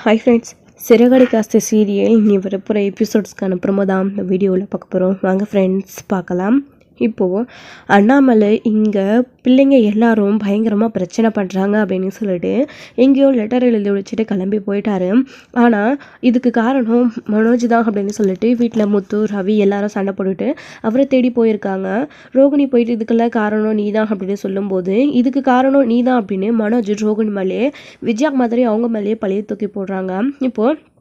Hi friends, சிறகடி cost serial இனி வரப்போகிற எபிசோட்ஸ்க்கான promo தான் இந்த வீடியோவில் பார்க்க போகிறோம். வாங்க ஃப்ரெண்ட்ஸ் பார்க்கலாம். இப்போது அண்ணாமலை இங்கே பிள்ளைங்க எல்லாரும் பயங்கரமாக பிரச்சனை பண்ணுறாங்க அப்படின்னு சொல்லிட்டு எங்கேயோ லெட்டர் எழுதி வச்சுட்டு கிளம்பி போயிட்டாரு. ஆனால் இதுக்கு காரணம் மனோஜ் தான் அப்படின்னு சொல்லிட்டு வீட்டில் முத்து ரவி எல்லாரும் சண்டை போட்டுட்டு அவரை தேடி போயிருக்காங்க. ரோகிணி போயிட்டு இதுக்கெல்லாம் காரணம் நீ தான் அப்படின்னு சொல்லும்போது இதுக்கு காரணம் நீ தான் அப்படின்னு மனோஜ் ரோகிணி மேலே விஜயா மாதிரி அவங்க மேலேயே பழைய தூக்கி போடுறாங்க. இப்போது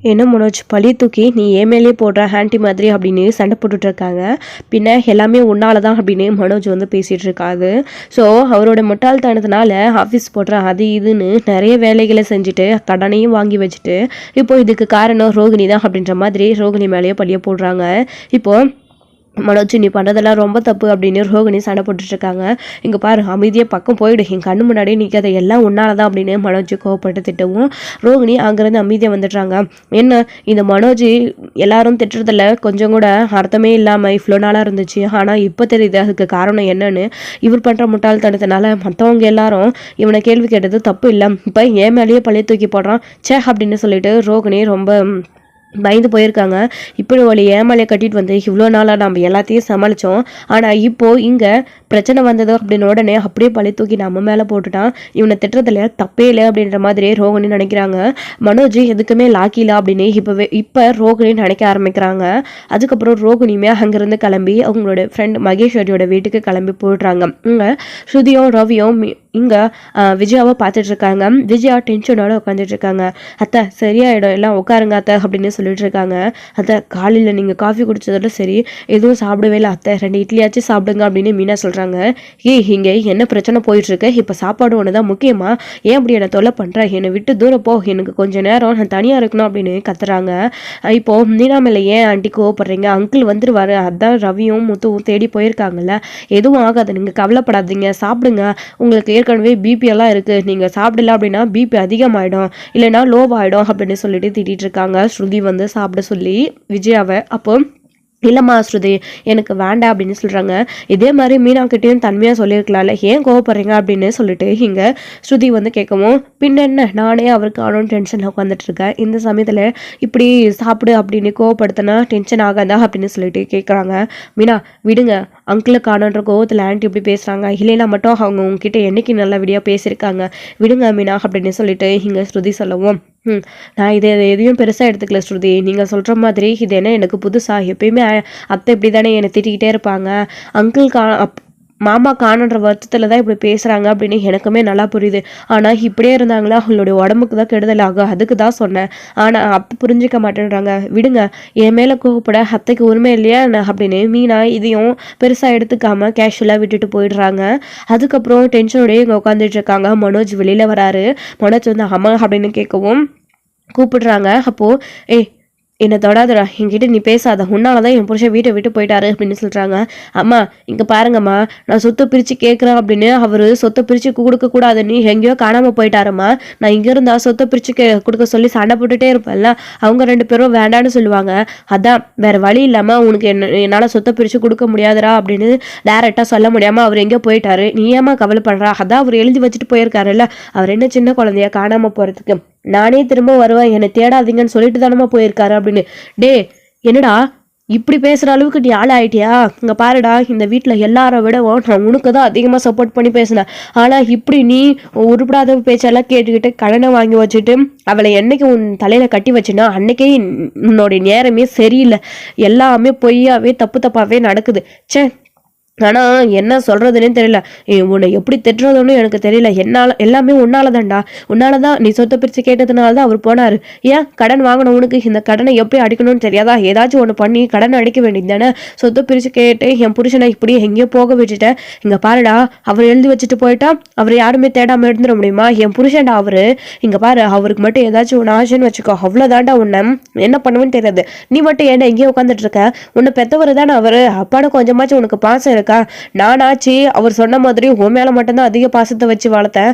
என்ன மனோஜ் பழி தூக்கி நீ ஏமேலே போடுற ஆன்டி மாதிரி அப்படின்னு சண்டை போட்டுட்ருக்காங்க. பின்ன எல்லாமே உன்னால தான் அப்படின்னு மனோஜ் வந்து பேசிகிட்டு இருக்காது. ஸோ அவரோட முட்டாள்தனத்தினால ஆஃபீஸ் போடுற அது இதுன்னு நிறைய வேலைகளை செஞ்சுட்டு கடனையும் வாங்கி வச்சுட்டு இப்போ இதுக்கு காரணம் ரோகிணி தான் அப்படின்ற மாதிரி ரோகிணி மேலேயே பழிய போடுறாங்க. இப்போது மனோஜ் நீ பண்ணுறதெல்லாம் ரொம்ப தப்பு அப்படின்னு ரோகிணி சண்டை போட்டுட்ருக்காங்க. இங்கே பாரு அமைதியாக பக்கம் போயிடு, என் கண்ணு முன்னாடியே நிற்காத, எல்லாம் உன்னால தான் அப்படின்னு மனோஜ் கோவப்பட்டு திட்டவும் ரோகிணி அங்கேருந்து அமைதியாக வந்துடுறாங்க. என்ன இந்த மனோஜ் எல்லாரும் திட்டுறதில்ல கொஞ்சம் கூட அர்த்தமே இல்லாமல் இவ்வளோ நாளாக இருந்துச்சு, ஆனால் இப்போ தெரியுது அதுக்கு காரணம் என்னன்னு. இவர் பண்ணுற முட்டாள்தனத்தினால மற்றவங்க எல்லாரும் இவனை கேள்வி கேட்டது தப்பு இல்லை, இப்போ ஏன் மேலேயே பழைய தூக்கி போடுறான் சே அப்படின்னு சொல்லிட்டு ரோகிணி ரொம்ப பயந்து போயிருக்காங்க. இப்படி ஒரு ஏமாலையை கட்டிட்டு வந்து இவ்வளோ நாளாக நம்ம எல்லாத்தையும் சமாளித்தோம், ஆனால் இப்போது இங்கே பிரச்சனை வந்தது அப்படின்னு உடனே அப்படியே பழைய தூக்கி நம்ம மேலே போட்டுட்டான், இவனை திட்டுறதுல தப்பே இல்லை அப்படின்ற மாதிரி ரோகிணி நினைக்கிறாங்க. மனோஜ் எதுக்குமே லாக்கில அப்படின்னு இப்போ ரோகிணி நினைக்க ஆரம்பிக்கிறாங்க. அதுக்கப்புறம் ரோகிணியுமே அங்கேருந்து கிளம்பி அவங்களோட ஃப்ரெண்ட் மகேஸ்வரியோட வீட்டுக்கு கிளம்பி போயிடுறாங்க. இங்கே ஸ்ருதியும் ரவியும் இங்கே விஜயாவை பார்த்துட்டு இருக்காங்க. விஜயா டென்ஷனோட உட்காந்துட்டு இருக்காங்க. அத்தை சரியாயிடும் எல்லாம் உட்காருங்க அத்தை அப்படின்னு சொல்லிட்டு இருக்காங்க. அத்தை காலையில் நீங்கள் காஃபி குடிச்சதோட சரி எதுவும் சாப்பிடவே இல்லை அத்தை, 2 இட்லியாச்சும் சாப்பிடுங்க அப்படின்னு மீனா சொல்கிறாங்க. இங்கே என்ன பிரச்சனை போயிட்டுருக்கு, இப்போ சாப்பாடு ஒன்று தான் முக்கியமா, ஏன் அப்படி என்னை தொல்லை பண்ணுறேன், என்னை விட்டு தூரம் போ, எனக்கு கொஞ்சம் நேரம் நான் தனியாக இருக்கணும் அப்படின்னு கத்துறாங்க. இப்போது மீனா மேலே ஏன் ஆண்டி கோவப்படுறீங்க, அங்கிள் வந்துருவாரு, அதான் ரவியும் முத்துவும் தேடி போயிருக்காங்கல்ல, எதுவும் ஆகாது நீங்கள் கவலைப்படாதீங்க, சாப்பிடுங்க, உங்களுக்கு ஏற்கனவே பிபி எல்லாம் இருக்குது, நீங்கள் சாப்பிடல அப்படின்னா பிபி அதிகமாகிடும் இல்லைன்னா லோவாகிடும் அப்படின்னு சொல்லிட்டு திட்டிகிட்டு இருக்காங்க. ஸ்ருதி வந்து சாப்பிட சொல்லி விஜயாவை. அப்போ இல்லைம்மா ஸ்ருதி எனக்கு வேண்டாம் அப்படின்னு சொல்கிறாங்க. இதே மாதிரி மீனாக்கிட்டேயும் தன்மையாக சொல்லியிருக்கலாம்ல, ஏன் கோவப்படுறீங்க அப்படின்னு சொல்லிட்டு இங்கே ஸ்ருதி வந்து கேட்கவும் பின்ன என்ன நானே அவருக்கு ஆனோன்னு டென்ஷனில் உட்காந்துட்ருக்கேன், இந்த சமயத்தில் இப்படி சாப்பிடு அப்படின்னு கோவப்படுத்தினா டென்ஷன் ஆகாதா அப்படின்னு சொல்லிட்டு கேட்குறாங்க. மீனா விடுங்க, அங்கிளுக்கு ஆனோன்ற கோவத்தில் ஆண்டி இப்படி பேசுகிறாங்க, இல்லைன்னா மட்டும் அவங்க உங்ககிட்ட என்னைக்கு நல்லபடியாக பேசியிருக்காங்க, விடுங்க மீனா அப்படின்னு சொல்லிட்டு இங்கே ஸ்ருதி சொல்லவும் நான் எதையும் பெருசாக எடுத்துக்கல ஸ்ருதி, நீங்கள் சொல்கிற மாதிரி இது என்ன எனக்கு புதுசாக, எப்பயுமே அத்தை இப்படி தானே என்னை திட்டிக்கிட்டே இருப்பாங்க, அங்கிள் மாமா காணுன்ற வருத்தத்தில் தான் இப்படி பேசுகிறாங்க அப்படின்னு எனக்குமே நல்லா புரியுது, ஆனால் இப்படியே இருந்தாங்களா அவங்களுடைய உடம்புக்கு தான் கெடுதல் ஆகும், அதுக்கு தான் சொன்னேன், ஆனால் அத்தை புரிஞ்சிக்க மாட்டேன்றாங்க, விடுங்க என் மேலே கோவப்பட அத்தைக்கு உரிமை இல்லையா அப்படின்னு மீனா இதையும் பெருசாக எடுத்துக்காமல் கேஷுவலாக விட்டுட்டு போயிடுறாங்க. அதுக்கப்புறம் டென்ஷனோடய இங்கே உட்காந்துட்டு இருக்காங்க. மனோஜ் வெளியில் வராரு. மனோஜ் வந்து அம்மா அப்படின்னு கேட்கவும் கூப்பிடுறாங்க. அப்போது என்னை தொடாதடா, என்கிட்ட நீ பேசாத, உன்னால தான் என் புருஷன் வீட்டை விட்டு போயிட்டாரு அப்படின்னு சொல்கிறாங்க. அம்மா இங்கே பாருங்கம்மா, நான் சொத்தை பிரித்து கேட்குறேன் அப்படின்னு அவர் சொத்தை பிரித்து கொடுக்கக்கூடாது, நீ எங்கேயோ காணாமல் போயிட்டாருமா, நான் இங்கே இருந்தால் சொத்தை பிரித்து கொடுக்க சொல்லி சண்டை போட்டுகிட்டே இருப்பேன்ல, அவங்க 2 பேரும் வேண்டான்னு சொல்லுவாங்க, அதான் வேறு வழி இல்லாமல் உனக்கு என்னால் சொத்தை பிரித்து கொடுக்க முடியாதுடா அப்படின்னு டேரெக்டாக சொல்ல முடியாமல் அவர் எங்கேயோ போயிட்டாரு, நீ ஏமா கவலைப்படுறா, அதான் அவர் எழுதி வச்சுட்டு போயிருக்காருல்ல, அவர் என்ன சின்ன குழந்தையா காணாமல் போகிறதுக்கு, நானே திரும்ப வருவேன், என்னை தேடாதீங்கன்னு சொல்லிட்டு தானமா போயிருக்காரு அப்படின்னு. டே என்னடா இப்படி பேசுகிற அளவுக்கு நீ ஆள் ஆயிட்டியா, இங்கே பாருடா இந்த வீட்டில் எல்லாரை விடவும் நான் உனக்கு தான் அதிகமாக சப்போர்ட் பண்ணி பேசினேன், ஆனால் இப்படி நீ உருப்படாத பேச்செல்லாம் கேட்டுக்கிட்டு கடனை வாங்கி வச்சுட்டு அவளை என்னைக்கு உன் தலையில் கட்டி வச்சுன்னா அன்னைக்கே உன்னோடைய நேரமே சரியில்லை, எல்லாமே பொய்யாவே தப்பாகவே நடக்குது, சே ஆனால் என்ன சொல்கிறதுனே தெரியல, உன்னை எப்படி திட்டுறதுன்னு எனக்கு தெரியல, எல்லாமே உன்னால தான் நீ சொத்தை பிரித்து கேட்டதுனால தான் அவர் போனார், ஏன் கடன் வாங்கணும், உனக்கு இந்த கடனை எப்படி அடிக்கணும்னு தெரியாதா, ஏதாச்சும் ஒன்று பண்ணி கடன் அடிக்க வேண்டியது தானே, சொத்தை பிரித்து கேட்டு என் புருஷனை இப்படி எங்கேயோ போக விட்டுட்டேன், இங்கே பாருடா அவர் எழுதி வச்சுட்டு போயிட்டா அவர் யாருமே தேடாமல் இருந்துட முடியுமா, என் புருஷன்டா அவர், இங்கே பாரு அவருக்கு மட்டும் ஏதாச்சும் ஒன்று ஆச்சுன்னு வச்சுக்கோ, அவ்வளோதாண்டா உன்னை என்ன பண்ணுவேன்னு தெரியாது, நீ மட்டும் ஏன்டா எங்கேயோ உட்காந்துட்டு இருக்க, உன்னை பெற்றவர் தானே அவர், அப்பான கொஞ்சமாச்சும் உனக்கு பாசம் இருக்கு, இருக்கா? நானாச்சு அவர் சொன்ன மாதிரி உன் மேலே மட்டும்தான் அதிக பாசத்தை வச்சு வளர்த்தேன்.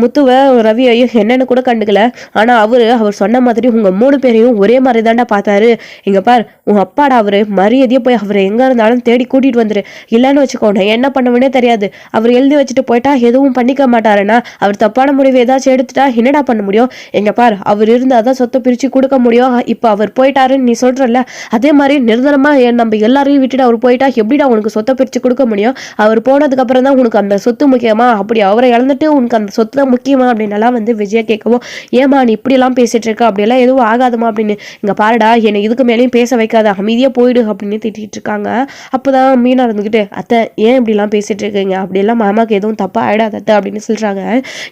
முத்துவை ரவியையும் என்னன்னு கூட கண்டுக்கல. ஆனால் அவர் சொன்ன மாதிரி உங்கள் 3 பேரையும் ஒரே மாதிரி தாண்டா பார்த்தாரு. இங்கே பார், உன் அப்பாடா அவரு, மரியாதையே போய் அவரை எங்கே இருந்தாலும் தேடி கூட்டிகிட்டு வந்துரு. இல்லைன்னு வச்சுக்கோ, நான் என்ன பண்ணுவேனே தெரியாது. அவர் எழுதி வச்சுட்டு போயிட்டா எதுவும் பண்ணிக்க மாட்டாருன்னா, அவர் தப்பான முடிவு ஏதாச்சும் எடுத்துட்டா என்னடா பண்ண முடியும்? எங்க பார், அவர் இருந்தால் தான் சொத்தை பிரித்து கொடுக்க முடியும். இப்போ அவர் போயிட்டாருன்னு நீ சொல்கிறல்ல, அதே மாதிரி நிரந்தரமாக நம்ம எல்லாரையும் விட்டுட்டு அவர் போயிட்டா எப்படிடா உனக்கு சொத்தை பிரித்து கொடுக்க முடியும்? அவர் போனதுக்கப்புறம் தான் உனக்கு அந்த சொத்து முக்கியமா? அப்படி அவரை இழந்துட்டு உனக்கு அந்த சொத்து தான் முக்கியமா? அப்படின்னலாம் விஜயா கேட்கவும், ஏமா நீ இப்படியெல்லாம் பேசிட்டு இருக்க, அப்படியெல்லாம் எதுவும் ஆகாதுமா அப்படின்னு. இங்கே பாருடா, என்னை இதுக்கு மேலேயும் பேச வைக்காத, அமைதியாக போயிடு அப்படின்னு திட்டிகிட்டு இருக்காங்க. அப்போதான் மீனா இருந்துக்கிட்டு, அத்தை ஏன் இப்படிலாம் பேசிட்டு இருக்கீங்க? அப்படியெல்லாம் மாமாவுக்கு எதுவும் தப்பாக ஆகிடாத அத்தை அப்படின்னு சொல்கிறாங்க.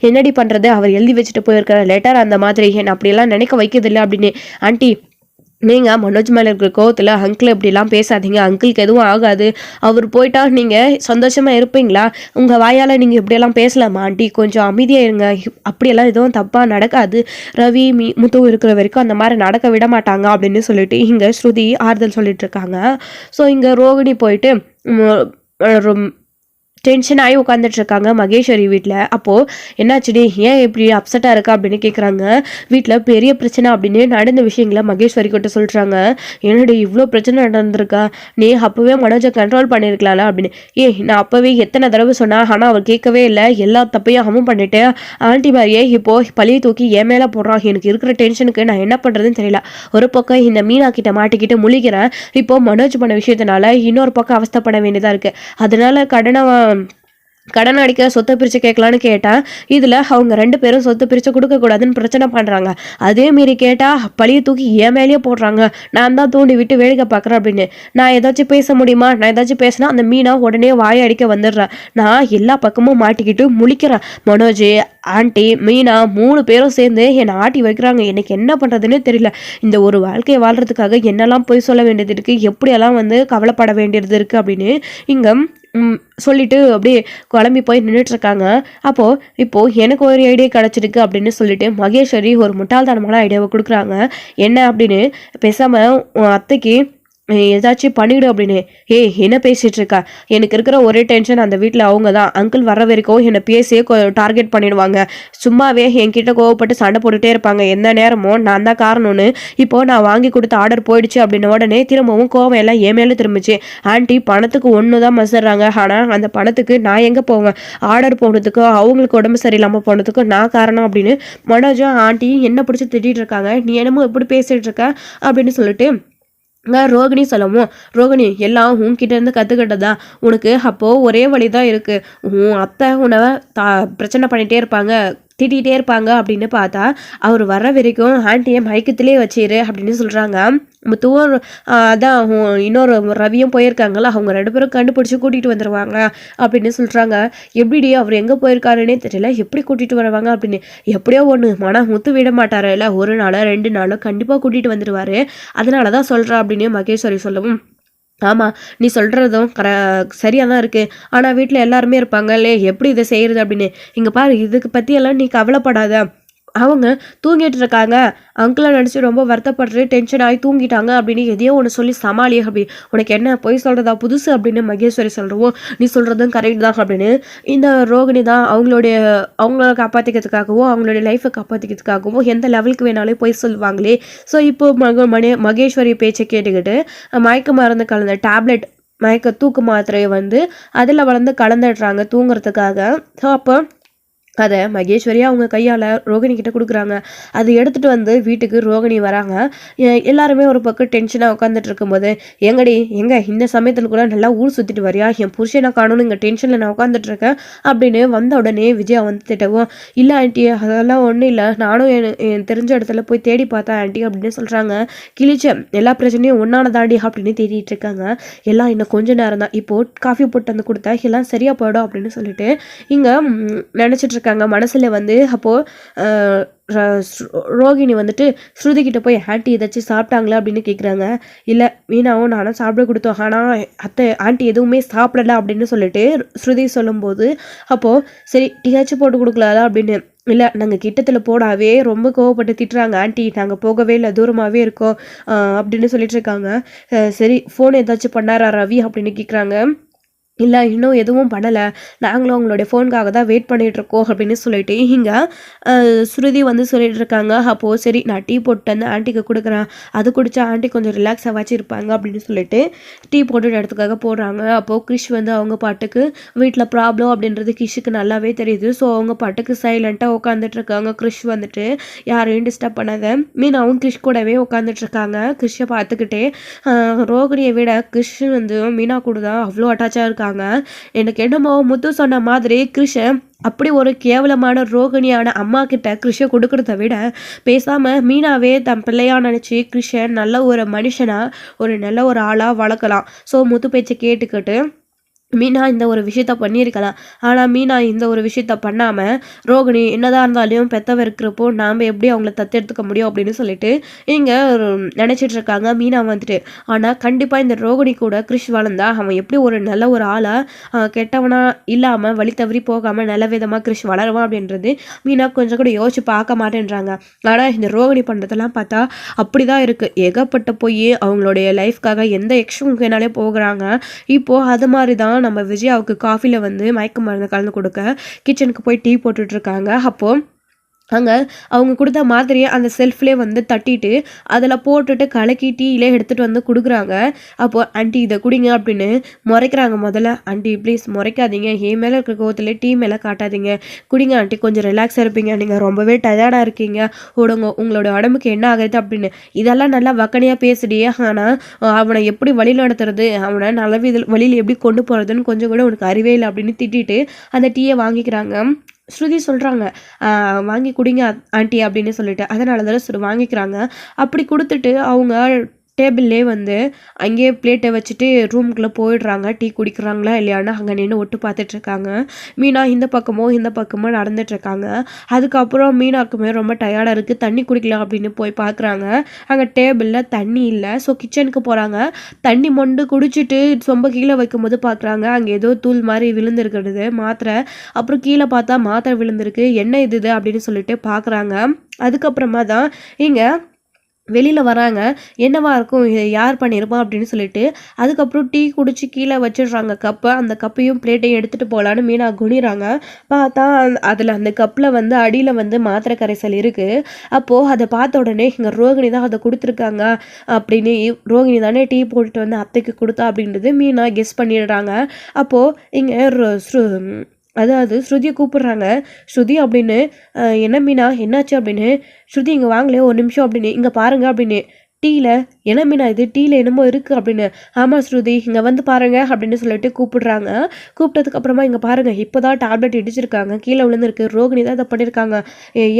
என்னடி பண்ணுறது, அவர் எழுதி வச்சுட்டு போயிருக்கிற லெட்டர் அந்த மாதிரி என்னை அப்படியெல்லாம் நினைக்க வைக்கிறதில்லை அப்படின்னு. ஆண்டி, நீங்கள் மனோஜ் மேலே இருக்கிற கோவத்தில் அங்கிள் இப்படிலாம் பேசாதீங்க, அங்கிளுக்கு எதுவும் ஆகாது. அவர் போயிட்டா நீங்கள் சந்தோஷமாக இருப்பீங்களா? உங்கள் வாயால் நீங்கள் இப்படியெல்லாம் பேசலாமா ஆண்டி? கொஞ்சம் அமைதியாக இருங்க, அப்படியெல்லாம் எதுவும் தப்பாக நடக்காது. ரவி முத்து இருக்கிற வரைக்கும் அந்த மாதிரி நடக்க விட மாட்டாங்க அப்படின்னு சொல்லிட்டு இங்கே ஸ்ருதி ஆறுதல் சொல்லிட்டு இருக்காங்க. ஸோ இங்கே ரோகிணி போயிட்டு டென்ஷன் ஆகி உட்காந்துட்டு இருக்காங்க மகேஸ்வரி வீட்டில். அப்போது என்னாச்சுடி, ஏன் இப்படி அப்செட்டாக இருக்கா அப்படின்னு கேட்குறாங்க. வீட்டில் பெரிய பிரச்சனை அப்படின்னு நடந்த விஷயங்களை மகேஸ்வரி கிட்ட சொல்கிறாங்க. என்னடி இவ்வளோ பிரச்சனை நடந்திருக்கா? நீ அப்போவே மனோஜை கண்ட்ரோல் பண்ணியிருக்கலாம்ல அப்படின்னு. நான் அப்போவே எத்தனை தடவை சொன்னேன், ஆனால் அவர் கேட்கவே இல்லை. எல்லா தப்பையும் அவன் பண்ணிட்டேன். ஆண்டி மாதிரியே இப்போது பழியை தூக்கி என் மேலே போடுறான். எனக்கு இருக்கிற டென்ஷனுக்கு நான் என்ன பண்ணுறதுன்னு தெரியல. ஒரு பக்கம் இந்த மீனா கிட்ட மாட்டிக்கிட்டு முழிக்கிறேன். இப்போது மனோஜ் பண்ண விஷயத்தினால இன்னொரு பக்கம் அவஸ்தைப்பட வேண்டியதாக இருக்குது. அதனால கடன் அடிக்க சொத்தை பிரித்து கேட்கலான்னு கேட்டால் இதில் அவங்க 2 பேரும் சொத்தை பிரித்து கொடுக்கக்கூடாதுன்னு பிரச்சனை பண்ணுறாங்க. அதே மாரி கேட்டால் பழியை தூக்கி என் மேலேயே போடுறாங்க. நான் தான் தூண்டி விட்டு வேடிக்கை பார்க்குறேன் அப்படின்னு. நான் ஏதாச்சும் பேச முடியுமா? நான் ஏதாச்சும் பேசினா அந்த மீனா உடனே வாயை அடிக்க வந்துடுறேன். நான் எல்லா பக்கமும் மாட்டிக்கிட்டு முழிக்கிறேன். மனோஜ், ஆண்டி, மீனா 3 பேரும் சேர்ந்து என்னை ஆட்டி வைக்கிறாங்க. எனக்கு என்ன பண்ணுறதுன்னு தெரியல. இந்த ஒரு வாழ்க்கையை வாழ்கிறதுக்காக என்னெல்லாம் போய் சொல்ல வேண்டியது இருக்குது, எப்படியெல்லாம் கவலைப்பட வேண்டியது இருக்குது அப்படின்னு இங்கே சொல்லிட்டு அப்படியே குழம்பி போய் நின்றுட்டுருக்காங்க. இப்போது எனக்கு ஒரு ஐடியா கிடச்சிருக்கு அப்படின்னு சொல்லிட்டு மகேஸ்வரி ஒரு முட்டாள்தனமான ஐடியாவை கொடுக்குறாங்க. என்ன அப்படின்னு, பேசாமல் உன் அத்தைக்கு ஏதாச்சும் பண்ணிவிடு அப்படின்னு. என்ன பேசிகிட்டு இருக்கா? எனக்கு இருக்கிற ஒரே டென்ஷன் அந்த வீட்டில் அவங்க தான். அங்கிள் வர வரைக்கும் என்னை பேசியே டார்கெட் பண்ணிடுவாங்க. சும்மாவே என்கிட்ட கோவப்பட்டு சண்டை போட்டுகிட்டே இருப்பாங்க. எந்த நேரமும் நான் தான் காரணம்னு. இப்போது நான் வாங்கி கொடுத்த ஆர்டர் போயிடுச்சு அப்படின்ன உடனே திரும்பவும் கோவம் எல்லாம் என் மேலே திரும்பிச்சு. ஆண்டி பணத்துக்கு ஒன்று தான் மசடுறாங்க, ஆனால் அந்த பணத்துக்கு நான் எங்கே போவேன்? ஆர்டர் போனதுக்கும் அவங்களுக்கு உடம்பு சரியில்லாமல் போனதுக்கும் நான் காரணம் அப்படின்னு மனோஜும் ஆண்டி என்ன பிடிச்சி திட்டிகிட்டு இருக்காங்க. நீ என்னமோ எப்படி பேசிகிட்டு இருக்க அப்படின்னு சொல்லிட்டு ரோகிணி சொல்லவும், ரோகிணி எல்லாம் உன்கிட்ட இருந்து கற்றுக்கிட்டதா உனக்கு. அப்போது ஒரே வழி தான் இருக்குது. உன் அத்தை உன்னை பிரச்சனை பண்ணிகிட்டே இருப்பாங்க, திட்டிகிட்டே இருப்பாங்க அப்படின்னு பார்த்தா அவர் வர்ற வரைக்கும் ஆண்டியை மயக்கத்திலே வச்சிரு அப்படின்னு சொல்கிறாங்க. முத்துவும் அதான் இன்னொரு ரவியும் போயிருக்காங்களா, அவங்க 2 பேரும் கண்டுபிடிச்சி கூட்டிகிட்டு வந்துடுவாங்க அப்படின்னு சொல்கிறாங்க. எப்படி அவர் எங்கே போயிருக்காருன்னே தெரியல, எப்படி கூட்டிகிட்டு வருவாங்க அப்படின்னு. எப்படியோ ஒன்று, ஆனால் முத்து விட மாட்டார் இல்லை, 1 நாளோ 2 நாளோ கண்டிப்பாக கூட்டிகிட்டு வந்துடுவார். அதனால தான் சொல்கிறேன் அப்படின்னு மகேஸ்வரி சொல்லவும், ஆமாம் நீ சொல்கிறதும் சரியாக தான் இருக்குது. ஆனால் வீட்டில் எல்லாருமே இருப்பாங்கல்லே, எப்படி இதை செய்கிறது அப்படின்னு. இங்கே பாரு, இதுக்கு பற்றியெல்லாம் நீ கவலைப்படாத. அவங்க தூங்கிட்டு இருக்காங்க, அங்கிளை நினச்சி ரொம்ப வருத்தப்படுறது, டென்ஷன் ஆகி தூங்கிட்டாங்க அப்படின்னு எதையோ ஒன்று சொல்லி சமாளி அப்படி. உனக்கு என்ன பொய் சொல்கிறதா புதுசு அப்படின்னு மகேஸ்வரி சொல்கிறோம். நீ சொல்கிறதும் கரெக்ட் தான் அப்படின்னு இந்த ரோகிணி தான் அவங்கள காப்பாற்றிக்கிறதுக்காகவும் அவங்களுடைய லைஃப்பை காப்பாற்றிக்கிறதுக்காகவும் எந்த லெவலுக்கு வேணாலும் பொய் சொல்லுவாங்களே. ஸோ இப்போ மகேஸ்வரி பேச்சை கேட்டுக்கிட்டு மயக்க மருந்து கலந்த டேப்லெட், மயக்க தூக்கு மாத்திரையை அதில் கலந்துடுறாங்க தூங்குறதுக்காக. ஸோ அப்போ அதை மகேஸ்வரியாக அவங்க கையால் ரோகிணி கிட்ட கொடுக்குறாங்க. அது எடுத்துகிட்டு வீட்டுக்கு ரோகிணி வராங்க. எல்லாருமே ஒரு பக்கம் டென்ஷனாக உட்காந்துட்டு இருக்கும்போது, எங்கே இந்த சமயத்தில் கூட நல்லா ஊர் சுற்றிட்டு வரியா? என் புருஷனை காணும்னு இங்கே டென்ஷனில் நான் உட்காந்துட்ருக்கேன் அப்படின்னு வந்த உடனே விஜயா திட்டவும், இல்லை ஆண்டி அதெல்லாம் ஒன்றும் இல்லை, நானும் என் தெரிஞ்ச இடத்துல போய் தேடி பார்த்தேன் ஆண்டி அப்படின்னு சொல்கிறாங்க. கிழிச்ச எல்லா பிரச்சனையும் ஒன்றானதாண்டி அப்படின்னு தேடிட்டு இருக்காங்க. எல்லாம் இன்னும் கொஞ்ச நேரம் தான், இப்போது காஃபி போட்டு கொடுத்தா எல்லாம் சரியாக போயிடும் அப்படின்னு சொல்லிட்டு இங்கே நினச்சிட்டு இருக்காங்க மனசில். அப்போது ரோகிணி ஸ்ருதி கிட்ட போய் ஆண்டி ஏதாச்சும் சாப்பிட்டாங்களா அப்படின்னு கேட்குறாங்க. இல்லை மீனாவும் நானும் சாப்பிட கொடுத்தோம், ஆனால் அத்தை ஆண்டி எதுவுமே சாப்பிடல அப்படின்னு சொல்லிட்டு ஸ்ருதி சொல்லும்போது, அப்போது சரி டீயாச்சும் போட்டு கொடுக்கலாதா அப்படின்னு. இல்லை நாங்கள் கிட்டத்தில் போடாவே ரொம்ப கோவப்பட்டு திட்டுறாங்க ஆண்டி, நாங்கள் போகவே இல்லை, தூரமாகவே இருக்கோம் அப்படின்னு சொல்லிட்டு இருக்காங்க. சரி ஃபோன் ஏதாச்சும் பண்ணாரா ரவி அப்படின்னு கேட்குறாங்க. இல்லை இன்னும் எதுவும் பண்ணலை, நாங்களும் உங்களுடைய ஃபோனுக்காக தான் வெயிட் பண்ணிகிட்ருக்கோம் அப்படின்னு சொல்லிட்டு இங்கே ஸ்ருதி வந்து சொல்லிட்டு இருக்காங்க. அப்போது சரி நான் டீ போட்டு வந்து ஆண்டிக்கு கொடுக்குறேன், அது குடித்தா ஆண்டி கொஞ்சம் ரிலாக்ஸாக வச்சுருப்பாங்க அப்படின்னு சொல்லிட்டு டீ போட்டுட்டு இடத்துக்காக போடுறாங்க. அப்போது கிறிஷ் வந்து அவங்க பாட்டுக்கு வீட்டில் ப்ராப்ளம் அப்படின்றது கிஷுக்கு நல்லாவே தெரியுது. ஸோ அவங்க பாட்டுக்கு சைலண்ட்டாக உட்காந்துட்ருக்காங்க. கிறிஷ் வந்துட்டு யாரையும் டிஸ்டர்ப் பண்ணாத மீனாவும் கிறிஷ் கூடவே உட்காந்துட்ருக்காங்க கிறிஷை பார்த்துக்கிட்டே. ரோகிணியை விட கிறிஷ் வந்து மீனா கூட தான் அவ்வளோ அட்டாச்சாக இருக்காங்க. எனக்கு என்னமோ முத்து சொன்ன மாதிரி கிருஷ்ண அப்படி ஒரு கேவலமான ரோகிணியான அம்மா கிட்ட கிருஷ்ண கொடுக்கறத விட பேசாம மீனாவே தன் பிள்ளையா நினைச்சு கிருஷ்ணன் நல்ல ஒரு மனுஷனா ஒரு நல்ல ஒரு ஆளா வளர்க்கலாம். ஸோ முத்து பேச்சை கேட்டுக்கிட்டு மீனா இந்த ஒரு விஷயத்த பண்ணியிருக்கலாம். ஆனால் மீனா இந்த ஒரு விஷயத்த பண்ணாமல் ரோகிணி என்னதான் இருந்தாலும் பெத்தவ இருக்கிறப்போ நாம் எப்படி அவங்கள தத்தெடுத்துக்க முடியும் அப்படின்னு சொல்லிட்டு இங்கே நினச்சிட்டு இருக்காங்க மீனா வந்துட்டு. ஆனால் கண்டிப்பாக இந்த ரோகிணி கூட கிறிஷ் வளர்ந்தா அவன் எப்படி ஒரு நல்ல ஒரு ஆளாக கெட்டவனாக இல்லாமல் வழி தவறி போகாமல் நல்ல விதமாக கிறிஷ் வளருவான் அப்படின்றது மீனா கொஞ்சம் கூட யோசிச்சு பார்க்க மாட்டேன்றாங்க. ஆனால் இந்த ரோகிணி பண்ணுறதெல்லாம் பார்த்தா அப்படி தான் இருக்குது. ஏகப்பட்ட போய் அவங்களுடைய லைஃப்காக எந்த எக்ஸ்ட்ரூமுக்கு என்னாலே போகிறாங்க. இப்போது அது மாதிரி தான் நம்ம விஜயாவுக்கு காஃபியில் வந்து மயக்க மருந்து கலந்து கொடுக்க கிச்சனுக்கு போய் டீ போட்டுட்ருக்காங்க. அப்போது அங்கே அவங்க கொடுத்த மாத்திரையை அந்த செல்ஃப்லேயே வந்து தட்டிட்டு அதில் போட்டுட்டு கலக்கி டீயிலே எடுத்துகிட்டு வந்து கொடுக்குறாங்க. அப்போது ஆண்டி இதை குடிங்க அப்படின்னு முறைக்கிறாங்க. முதல்ல ஆண்டி ப்ளீஸ் முறைக்காதீங்க, என் மேலே இருக்கிற கோவத்தில் டீ மேலே காட்டாதீங்க, குடிங்க ஆண்டி, கொஞ்சம் ரிலாக்ஸாக இருப்பீங்க, நீங்கள் ரொம்பவே டயர்டாக இருக்கீங்க, உங்களோட உடம்புக்கு என்ன ஆகுது அப்படின்னு இதெல்லாம் நல்லா வக்கனையாக பேசுடியே. ஆனால் அவனை எப்படி வழி நடத்துறது, அவனை நல்ல வழியில் எப்படி கொண்டு போகிறதுன்னு கொஞ்சம் கூட உனக்கு அறிவே இல்லை அப்படின்னு திட்டிட்டு அந்த டீயை வாங்கிக்கிறாங்க. ஸ்ருதி சொல்கிறாங்க வாங்கி குடிங்க ஆண்டி அப்படின்னு சொல்லிட்டு. அதனால தான் வாங்கிக்கிறாங்க. அப்படி கொடுத்துட்டு அவங்க டேபிள்லே வந்து அங்கேயே பிளேட்டை வச்சுட்டு ரூமுக்குள்ளே போயிடுறாங்க. டீ குடிக்கிறாங்களா இல்லையான்னு அங்கே நின்று ஒட்டு பார்த்துட்ருக்காங்க. மீனா இந்த பக்கமோ நடந்துட்டுருக்காங்க. அதுக்கப்புறம் மீனாக்குமே ரொம்ப டயர்டாக இருக்குது, தண்ணி குடிக்கலாம் அப்படின்னு போய் பார்க்குறாங்க. அங்கே டேபிளில் தண்ணி இல்லை. ஸோ கிச்சனுக்கு போகிறாங்க. தண்ணி மொண்டு குடிச்சிட்டு சொம்ப கீழே வைக்கும்போது பார்க்குறாங்க அங்கே ஏதோ தூள் மாதிரி விழுந்துருக்கிறது மாத்திரை. அப்புறம் கீழே பார்த்தா மாத்திரை விழுந்திருக்கு, என்ன இது அப்படின்னு சொல்லிட்டு பார்க்குறாங்க. அதுக்கப்புறமா தான் இங்கே வெளியில் வராங்க. என்னவா இருக்கும், இதை யார் பண்ணியிருப்பா அப்படின்னு சொல்லிட்டு அதுக்கப்புறம் டீ குடிச்சு கீழே வச்சிடுறாங்க கப்பை. அந்த கப்பையும் பிளேட்டையும் எடுத்துகிட்டு போகலான்னு மீனா குனிறாங்க. பார்த்தா அதில் அந்த கப்பில் வந்து அடியில் வந்து மாத்திரை கரைசல் இருக்குது. அப்போது அதை பார்த்த உடனே இங்கே ரோகிணி தான் அதை கொடுத்துருக்காங்க அப்படின்னு, ரோகிணி தானே டீ போட்டுட்டு வந்து அத்தைக்கு கொடுத்தா அப்படின்றது மீனா கெஸ் பண்ணிடுறாங்க. அப்போது இங்கே அதாவது ஸ்ருதியை கூப்பிடுறாங்க. ஸ்ருதி அப்படின்னு, என்ன மீனா என்னாச்சு அப்படின்னு, ஸ்ருதி இங்கே வாங்கலையே ஒரு நிமிஷம் அப்படின்னு, இங்கே பாருங்க அப்படின்னு, டீயில் என்ன மீனா இது, டீயில் என்னமோ இருக்குது அப்படின்னு. ஆமாம் ஸ்ருதி இங்கே வந்து பாருங்கள் அப்படின்னு சொல்லிட்டு கூப்பிடுறாங்க. கூப்பிட்டதுக்கப்புறமா இங்கே பாருங்கள் இப்போ தான் டேப்லெட் இடிச்சிருக்காங்க, கீழே விழுந்திருக்கு, ரோகிணி தான் இதை பண்ணியிருக்காங்க,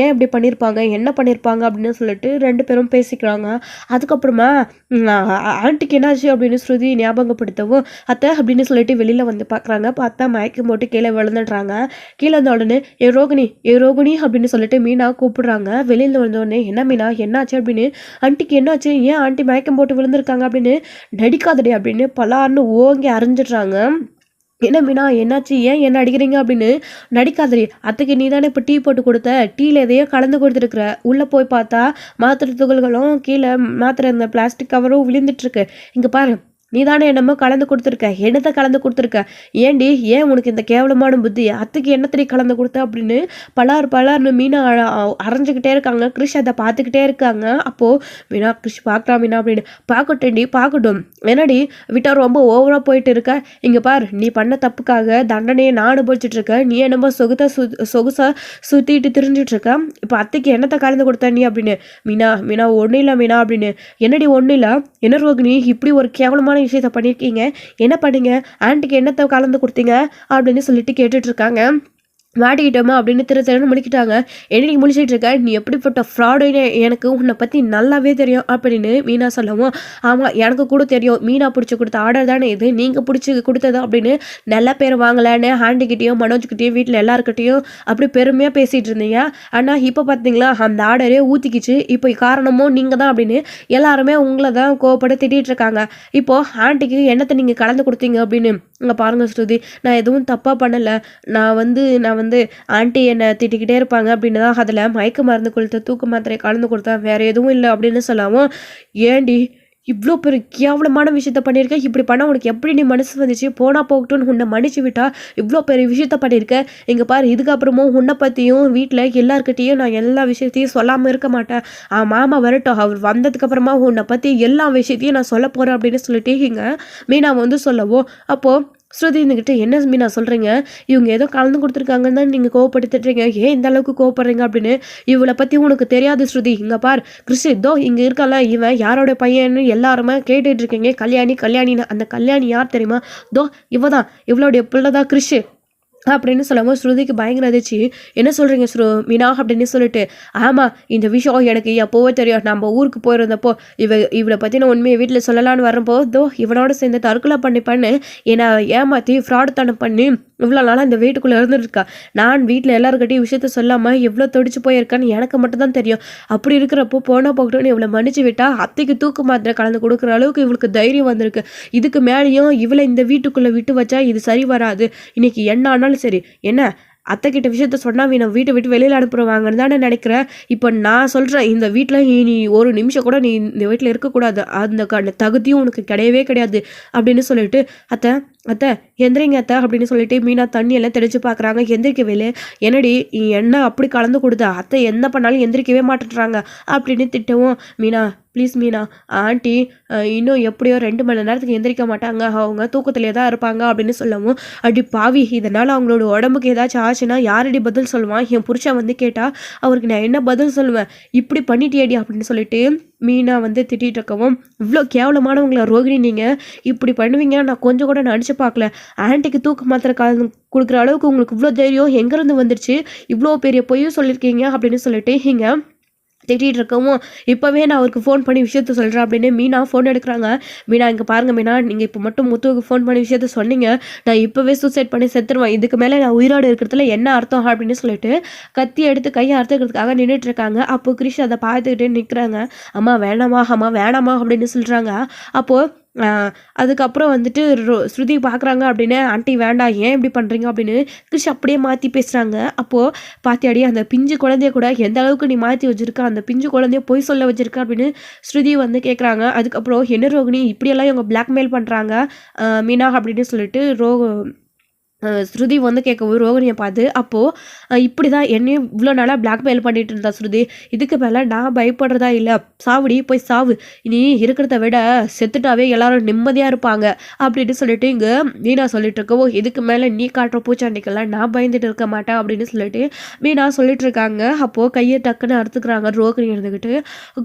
ஏன் இப்படி பண்ணியிருப்பாங்க, என்ன பண்ணியிருப்பாங்க அப்படின்னு சொல்லிட்டு ரெண்டு பேரும் பேசிக்கிறாங்க. அதுக்கப்புறமா ஆண்டிக்கு என்னாச்சு அப்படின்னு ஸ்ருதி ஞாபகப்படுத்தவும் அத்தை அப்படின்னு சொல்லிட்டு வெளியில் வந்து பார்க்குறாங்க. பார்த்தா மயக்கம் போட்டு கீழே விழுந்துடுறாங்க. கீழே வந்த உடனே ஏ ரோகிணி அப்படின்னு சொல்லிட்டு மீனா கூப்பிடுறாங்க. வெளியில் வந்த உடனே என்ன மீனா என்னாச்சு அப்படின்னு, ஆண்டிக்கு என்னாச்சு, ஏன் ஆண்டி மயக்கம் போட்டு விழுந்திருக்காங்க அப்படின்னு, நடிக்காதடி அப்படின்னு பலான்னு ஓங்கி அரைஞ்சிடுறாங்க. என்ன மீனா என்னாச்சு, ஏன் என்ன அடிக்கிறீங்க அப்படின்னு, நடிக்காதடி, அத்தைக்கு நீ தானே இப்போ டீ போட்டு கொடுத்த, டீயில் எதையோ கலந்து கொடுத்துருக்குற, உள்ளே போய் பார்த்தா மாத்திரை துகள்களும் கீழே மாத்திரை இந்த பிளாஸ்டிக் கவரும் விழுந்துட்டுருக்கு, இங்கே பாரு நீ தானே என்னமோ கலந்து கொடுத்துருக்க, என்னத்தை கலந்து கொடுத்துருக்க, ஏண்டி ஏன் உனக்கு இந்த கேவலமான புத்தி, அத்தைக்கு என்னத்தடி கலந்து கொடுத்த அப்படின்னு பலார்னு மீனா அரைஞ்சிக்கிட்டே இருக்காங்க. கிறிஷ் அதை பார்த்துக்கிட்டே இருக்காங்க. அப்போது மீனா கிறிஷ் பார்க்குறா மீனா அப்படின்னு, பார்க்கட்டும்டி பார்க்கட்டும், என்னடி விட்டா ரொம்ப ஓவராக போயிட்டு இருக்க, இங்கே பார் நீ பண்ண தப்புக்காக தண்டனையை நான் அனுபவிச்சுட்டு இருக்க, நீ என்னமோ சொகுசாக சுற்றிட்டு திரிஞ்சிட்ருக்க, இப்போ அத்தைக்கு என்னத்தை கலந்து கொடுத்த நீ அப்படின்னு. மீனா ஒன்றும் இல்லை மீனா அப்படின்னு, என்னடி ஒன்றும் இல்லை, என்ன ரோகிணி இப்படி ஒரு கேவலமான விஷயத்த பண்ணியிருக்கீங்க, என்ன பண்ணீங்க, ஆண்டிக்கு என்னத்தை கலந்து கொடுத்தீங்க அப்படின்னு சொல்லிட்டு கேட்டுட்டு இருக்காங்க. மாட்டிக்கிட்டோமா அப்படின்னு திருன்னு முடிக்கிட்டாங்க. என்னைக்கு முடிச்சிட்டு இருக்க, நீ எப்படிப்பட்ட ஃப்ராடுன்னு எனக்கு உன்னை பற்றி நல்லாவே தெரியும் அப்படின்னு மீனா சொல்லவும், ஆமாம் எனக்கு கூட தெரியும், மீனா பிடிச்சி கொடுத்த ஆர்டர் தானே இது, நீங்கள் பிடிச்சி கொடுத்தது அப்படின்னு நல்ல பேர் வாங்கலான்னு ஹாண்டிக்கிட்டேயும் மனோஜ்கிட்டேயும் வீட்டில் எல்லாருக்கிட்டையும் அப்படி பெருமையாக பேசிகிட்டு இருந்தீங்க. ஆனால் இப்போ பார்த்தீங்களா அந்த ஆர்டரே ஊற்றிக்கிச்சு, இப்போ காரணமும் நீங்கள் தான் அப்படின்னு எல்லாருமே உங்களை தான் கோவப்பட திட்டிகிட்டு இருக்காங்க. இப்போது ஆண்டிக்கு என்னத்தை நீங்கள் கலந்து கொடுத்தீங்க அப்படின்னு. இங்கே பாருங்கள் ஸ்ருதி, நான் எதுவும் தப்பாக பண்ணலை, நான் வந்து ஆண்டி என்னை திட்டிக்கிட்டே இருப்பாங்க அப்படின்னு தான் அதில் மயக்க மருந்து கொடுத்து தூக்க மாத்திரை கலந்து கொடுத்தேன், வேறு எதுவும் இல்லை அப்படின்னு சொல்லாமல், ஏண்டி இவ்வளோ பெரிய கேவலமான விஷயத்த பண்ணியிருக்க, இப்படி பண்ண உனக்கு எப்படி நீ மனசு வந்துச்சு? போனா போகட்டும்னு உன்னை மன்னிச்சு விட்டா இவ்வளோ பெரிய விஷயத்த பண்ணியிருக்க. இங்கே பாரு, இதுக்கப்புறமும் உன்னை பற்றியும் வீட்டில் எல்லாருக்கிட்டேயும் நான் எல்லா விஷயத்தையும் சொல்லாமல் இருக்க மாட்டேன். மாமா வரட்டும், அவர் வந்ததுக்கப்புறமா உன்னை பற்றி எல்லா விஷயத்தையும் நான் சொல்ல போகிறேன் அப்படின்னு சொல்லிட்டு இங்கே மீனா வந்து சொல்லவோ, அப்போது ஸ்ருதி இருந்துக்கிட்ட என்ன மீனா சொல்கிறீங்க? இவங்க ஏதோ கலந்து கொடுத்துருக்காங்கன்னு தான் நீங்கள் கோவப்படுத்திட்டுறீங்க. ஏன் இந்த அளவுக்கு கோவப்படுறீங்க அப்படின்னு. இவளை பற்றி உனக்கு தெரியாது ஸ்ருதி. இங்கே பார் கிறிஷ், இதோ இங்கே இருக்கல, இவன் யாரோட பையன்னு எல்லாருமே கேட்டுட்டு இருக்கீங்க. கல்யாணின்னு. அந்த கல்யாணி யார் தெரியுமா? தோ இவ தான், இவளுடைய பிள்ளை தான் கிறிஷ் அப்படின்னு சொல்லவும் ஸ்ருதிக்கு பயங்கர அதிர்ச்சி. என்ன சொல்கிறீங்க மீனா அப்படின்னு சொல்லிட்டு, ஆமாம் இந்த விஷயம் எனக்கு எப்போவோ தெரியும். நம்ம ஊருக்கு போயிருந்தப்போ இவளை பற்றி நான் உண்மையை வீட்டில் சொல்லலான்னு வரப்போ, தோ இவனோட சேர்ந்து தற்கொலை பண்ணி என்னை ஏமாற்றி ஃப்ராடு பண்ணி இவ்வளோ நாளாக இந்த வீட்டுக்குள்ளே இருந்துருக்கா. நான் வீட்டில் எல்லாருக்கிட்டையும் விஷயத்த சொல்லாமல் எவ்வளோ துடிச்சு போயிருக்கான்னு எனக்கு மட்டும்தான் தெரியும். அப்படி இருக்கிறப்போ போகட்டும்னு இவளை மன்னிச்சு விட்டா அத்தைக்கு தூக்கு மாத்திரை கலந்து கொடுக்குற அளவுக்கு இவளுக்கு தைரியம் வந்திருக்கு. இதுக்கு மேலேயும் இவளை இந்த வீட்டுக்குள்ளே விட்டு வச்சா இது சரி வராது. இன்னைக்கு என்ன ஆனாலும் சரி. என்ன அத்தைக்கிட்ட விஷயத்த சொன்னால் நான் வீட்டை விட்டு வெளியில் அனுப்புடுவாங்கன்னு தானே நினைக்கிறேன். இப்போ நான் சொல்கிறேன், இந்த வீட்டில் நீ ஒரு நிமிஷம் கூட நீ இந்த வீட்டில் இருக்கக்கூடாது. அந்த தகுதியும் உனக்கு கிடையவே கிடையாது அப்படின்னு சொல்லிட்டு, அத்தை எந்திரிங்க அத்தை அப்படின்னு சொல்லிட்டு மீனா தண்ணியெல்லாம் தெளிச்சு பார்க்குறாங்க. எந்திரிக்கவே இல்லை. என்னடி என்ன அப்படி கலந்து கொடுத்தா? அத்தை என்ன பண்ணாலும் எந்திரிக்கவே மாட்டேறாங்க அப்படின்னு திட்டவும், மீனா ப்ளீஸ் மீனா, ஆண்டி இன்னும் எப்படியோ 2 மணி நேரத்துக்கு எந்திரிக்க மாட்டாங்க, அவங்க தூக்கத்திலே தான் இருப்பாங்க அப்படின்னு சொல்லவும், அடி பாவி, இதனால் அவங்களோட உடம்புக்கு ஏதாச்சும் ஆச்சுன்னா யாரடி பதில் சொல்லுவான்? என் புருஷன் வந்து கேட்டால் அவருக்கு நான் என்ன பதில் சொல்லுவேன்? இப்படி பண்ணிட்டியடி அப்படின்னு சொல்லிட்டு மீனா வந்து திட்டிகிட்டு இருக்கவும், இவ்வளோ கேவலமானவங்களா ரோகிணி நீங்கள்? இப்படி பண்ணுவீங்கன்னா நான் கொஞ்சம் கூட நினச்சி பார்க்கல. ஆன்ட்டிக்கு தூக்க மாத்திரை கொடுக்குற அளவுக்கு உங்களுக்கு இவ்வளோ தைரியம் எங்கேருந்து வந்துடுச்சு? இவ்வளோ பெரிய பொய்யும் சொல்லியிருக்கீங்க அப்படின்னு சொல்லிட்டு இங்கே திட்டிகிட்டு இருக்கவும், இப்போவே நான் அவருக்கு ஃபோன் பண்ணி விஷயத்த சொல்கிறேன் அப்படின்னு மீனா ஃபோன் எடுக்கிறாங்க. மீனா இங்கே பாருங்கள் மீனா, நீங்கள் இப்போ மட்டும் முத்துவுக்கு ஃபோன் பண்ணி விஷயத்த சொன்னீங்க, நான் இப்போவே சூசைட் பண்ணி செத்துருவேன். இதுக்கு மேலே நான் உயிரோடு இருக்கிறதுல என்ன அர்த்தம் அப்படின்னு சொல்லிட்டு கத்தி எடுத்து கையை அறுத்துக்கிறதுக்காக நின்றுட்டு இருக்காங்க. அப்போது கிரிஷ் அதை பார்த்துக்கிட்டே நிற்கிறாங்க. அம்மா வேணாமா அப்படின்னு சொல்கிறாங்க. அப்போது அதுக்கப்புறம் வந்துட்டு ஸ்ருதி பார்க்குறாங்க அப்படின்னு, ஆண்டி வேண்டாம், ஏன் இப்படி பண்ணுறீங்க அப்படின்னு கிறிஷ் அப்படியே மாற்றி பேசுகிறாங்க. அப்போது பாத்தியாடி, அந்த பிஞ்சு குழந்தைய கூட எந்த அளவுக்கு நீ மாற்றி வச்சுருக்க, அந்த பிஞ்சு குழந்தைய பொய் சொல்ல வச்சுருக்க அப்படின்னு ஸ்ருதி வந்து கேட்குறாங்க. அதுக்கப்புறம் என்ன ரோகிணி இப்படியெல்லாம் இவங்க பிளாக்மெயில் பண்ணுறாங்க மீனா அப்படின்னு சொல்லிட்டு ஸ்ருதி வந்து கேட்கவும் ரோகிணியை பார்த்து, அப்போது இப்படி தான் என்னையும் இவ்வளோ நாளாக பிளாக்மெயில் பண்ணிட்டு இருந்தா ஸ்ருதி. இதுக்கு மேலே நான் பயப்படுறதா இல்லை, சாவுடி போய் சாவு, இனி இருக்கிறத விட செத்துட்டாவே எல்லாரும் நிம்மதியாக இருப்பாங்க அப்படின்னு சொல்லிட்டு இங்கே மீனா சொல்லிட்டு இருக்கவோ, இதுக்கு மேலே நீ காட்டுற பூச்சாண்டிக்கெல்லாம் நான் பயந்துட்டு இருக்க மாட்டேன் அப்படின்னு சொல்லிட்டு மீனா சொல்லிட்டு இருக்காங்க. அப்போது கையை டக்குன்னு அறுத்துக்கிறாங்க ரோகிணி எடுத்துக்கிட்டு.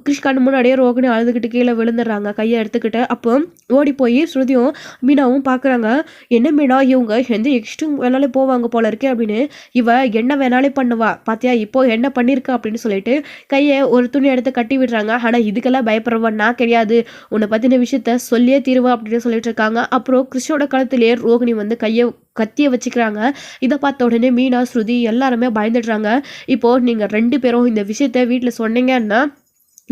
கிறிஷ் கண்ணு முன்னாடியே ரோகிணி அழுதுகிட்டு கீழே விழுந்துடுறாங்க கையை எடுத்துக்கிட்டு. அப்போ ஓடி போய் ஸ்ருதியும் மீனாவும் பார்க்குறாங்க. என்ன மீனா இவங்க எந்த நெக்ஸ்ட்டும் வேணாலே போவாங்க போல இருக்கே அப்படின்னு, இவ என்ன வேணாலே பண்ணுவா பாத்தியா, இப்போ என்ன பண்ணியிருக்கா அப்படின்னு சொல்லிட்டு கையை ஒரு துணி எடுத்து கட்டி விடுறாங்க. ஆனால் இதுக்கெல்லாம் பயப்படுறவன் நான் கிடையாது, உன்னை பற்றின விஷயத்த சொல்லியே தீருவா அப்படின்னு சொல்லிட்டு இருக்காங்க. அப்புறம் கிறிஷோட கழுத்துலேயே ரோகிணி வந்து கத்தியை வச்சுக்கிறாங்க. இதை பார்த்த உடனே மீனா ஸ்ருதி எல்லாருமே பயந்துடுறாங்க. இப்போது நீங்கள் 2 பேரும் இந்த விஷயத்த வீட்டில் சொன்னீங்கன்னா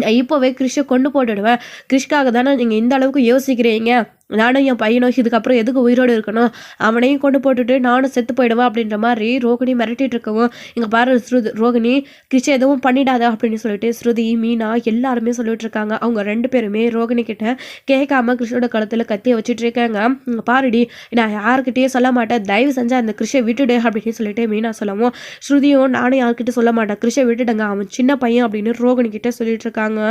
நான் இப்போவே கிறிஷை கொண்டு போட்டுடுவேன். கிறிஷ்காக தானே நீங்கள் இந்த அளவுக்கு யோசிக்கிறீங்க. நானும் என் பையனும் இதுக்கப்புறம் எதுக்கு உயிரோடு இருக்கணும், அவனையும் கொண்டு போட்டுட்டு நானும் செத்து போயிடுவேன் அப்படின்ற மாதிரி ரோகிணி மிரட்டிட்டு இருக்கவும், இங்கே பாரு ரோகிணி, கிறிஷை எதுவும் பண்ணிடாத அப்படின்னு சொல்லிட்டு ஸ்ருதி மீனா எல்லாருமே சொல்லிட்டு இருக்காங்க. அவங்க 2 பேருமே ரோகிணி கிட்ட கேட்காம கிறிஷோட கழுத்தில் கத்தியை வச்சுட்டு இருக்காங்க. பாருடி, நான் யாருக்கிட்டேயும் சொல்ல மாட்டேன், தயவு செஞ்சா அந்த கிறிஷை விட்டுடு அப்படின்னு சொல்லிட்டு மீனா சொல்லவும், ஸ்ருதியும் நானும் யார்கிட்ட சொல்ல மாட்டேன், கிறிஷை விட்டுடுங்க, அவன் சின்ன பையன் அப்படின்னு ரோகிணி கிட்ட சொல்லிட்டு இருக்காங்க.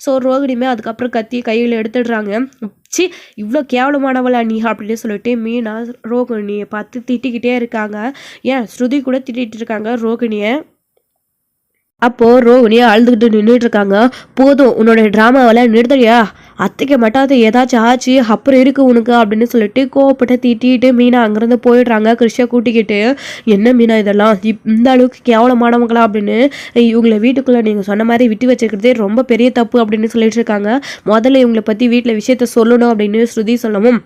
ஸோ ரோகிணியுமே அதுக்கப்புறம் கத்தி கையில் எடுத்துடுறாங்க. சி இவ்வளோ கேவலமானவளா நீ அப்படின்னு சொல்லிட்டு மீனா ரோகிணியை பார்த்து திட்டிக்கிட்டே இருக்காங்க. ஏன் ஸ்ருதி கூட திட்டிகிட்டு இருக்காங்க ரோகிணியை. அப்போது ரோகிணி அழுதுகிட்டு நின்றுட்டு இருக்காங்க. போதும் உன்னோட ட்ராமாவெல்லாம் நிறுத்தலையா, அத்தைக்கு மட்டாது ஏதாச்சும் ஆச்சு அப்புறம் இருக்கு உனக்கு அப்படின்னு சொல்லிட்டு கோவப்பட்டு திட்டிட்டு மீனா அங்கேருந்து போயிடுறாங்க கிறிஷை கூட்டிக்கிட்டு. என்ன மீனா இதெல்லாம் இந்த அளவுக்கு கேவலமானவங்களா அப்படின்னு, இவங்களை வீட்டுக்குள்ளே நீங்கள் சொன்ன மாதிரி விட்டு வச்சுக்கிறதே ரொம்ப பெரிய தப்பு அப்படின்னு சொல்லிட்டு இருக்காங்க. முதல்ல இவங்களை பற்றி வீட்டில் விஷயத்த சொல்லணும் அப்படின்னு ஸ்ருதி சொல்லவும்,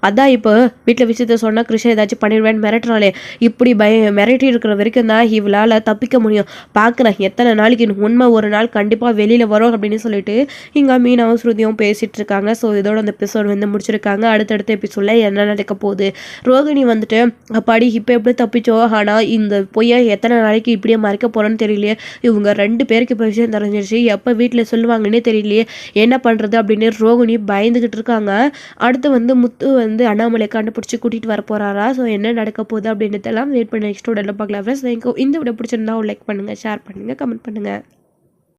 அதான் இப்போ வீட்டில் விஷயத்த சொன்னால் கிருஷ்ணா ஏதாச்சும் பண்ணிடுவேன்னு மிரட்டுறாளே, இப்படி மிரட்டி இருக்கிற வரைக்கும் தான் இவளால் தப்பிக்க முடியும். பார்க்குறேன் எத்தனை நாளைக்கு உண்மை ஒரு நாள் கண்டிப்பாக வெளியில் வரும் அப்படின்னு சொல்லிட்டு இங்கே மீனாவும் ஸ்ருதியும் பேசிகிட்டு இருக்காங்க. ஸோ இதோட அந்த எபிசோட் வந்து முடிச்சிருக்காங்க. அடுத்தடுத்த எபிசோடில் என்ன நடக்க போகுது, ரோகிணி வந்துட்டு அப்பாடி இப்போ எப்படி தப்பிச்சோ, ஆனால் இந்த பொய்யை எத்தனை நாளைக்கு இப்படியே மறைக்க போகிறோன்னு தெரியலையே, இவங்க 2 பேருக்கு இப்போ விஷயம் தெரிஞ்சிருச்சு, எப்போ வீட்டில் சொல்லுவாங்கன்னே தெரியலையே, என்ன பண்ணுறது அப்படின்னு ரோகிணி பயந்துக்கிட்டு இருக்காங்க. அடுத்து வந்து முத்து வந்து அண்ணாமலை கண்டுபிடிச்சி கூட்டிகிட்டு வர போகிறாரா, ஸோ என்ன நடக்க போகுது அப்படின்றதெல்லாம் வெயிட் பண்ணி நெக்ஸ்ட் வீடியோவில் பார்க்கலாம் ஃப்ரெண்ட்ஸ். இந்த வீடியோ பிடிச்சிருந்தா லைக் பண்ணுங்கள், ஷேர் பண்ணுங்கள், கமெண்ட் பண்ணுங்கள்.